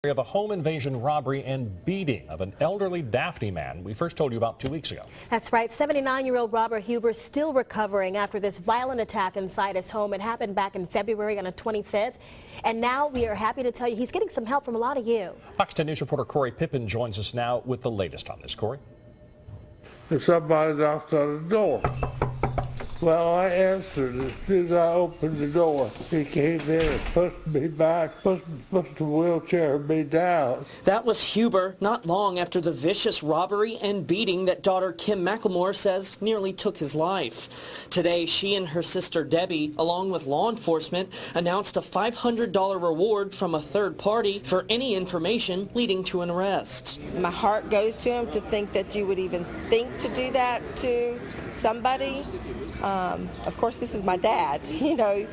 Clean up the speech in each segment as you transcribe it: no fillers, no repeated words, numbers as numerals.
Of a home invasion, robbery, and beating of an elderly Daphne man we first told you about 2 weeks ago. That's right. 79-year-old Robert Huber still recovering after this violent attack inside his home. It happened back in February on the 25th. And now we are happy to tell you he's getting some help from a lot of you. Fox 10 News reporter Corey Pippen joins us now with the latest on this. Corey? Somebody knocked on the door. Well, I answered as soon as I opened the door. He came in and pushed me back, pushed the wheelchair me down. That was Huber not long after the vicious robbery and beating that daughter Kim McLemore says nearly took his life. Today, she and her sister Debbie, along with law enforcement, announced a $500 reward from a third party for any information leading to an arrest. My heart goes to him to think that you would even think to do that to somebody. Of course, this is my dad, you know.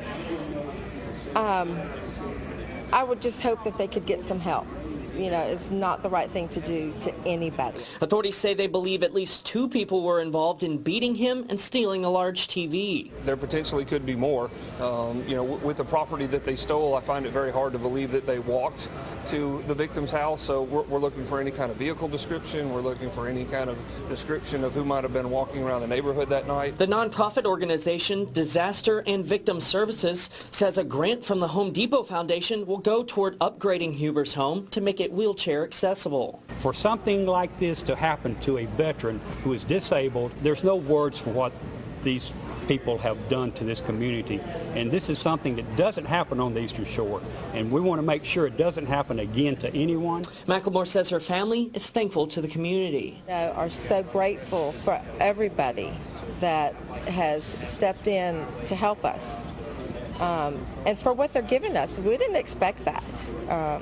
I would just hope that they could get some help. You know, it's not the right thing to do to anybody. Authorities say they believe at least 2 people were involved in beating him and stealing a large TV. There potentially could be more. You know, with the property that they stole, I find it very hard to believe that they walked to the victim's house. So we're looking for any kind of vehicle description. We're looking for any kind of description of who might have been walking around the neighborhood that night. The nonprofit organization Disaster and Victim Services says a grant from the Home Depot Foundation will go toward upgrading Huber's home to make it wheelchair accessible. For something like this to happen to a veteran who is disabled, there's no words for what these people have done to this community. And this is something that doesn't happen on the Eastern Shore. And we want to make sure it doesn't happen again to anyone. McLemore says her family is thankful to the community. Are so grateful for everybody that has stepped in to help us. And for what they're giving us. We didn't expect that.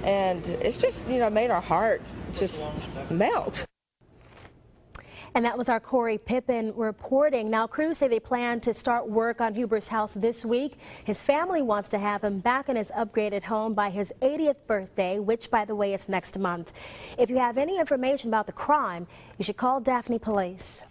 And it's just, you know, made our heart just melt. And that was our Corey Pippen reporting. Now, crews say they plan to start work on Huber's house this week. His family wants to have him back in his upgraded home by his 80th birthday, which, by the way, is next month. If you have any information about the crime, you should call Daphne Police.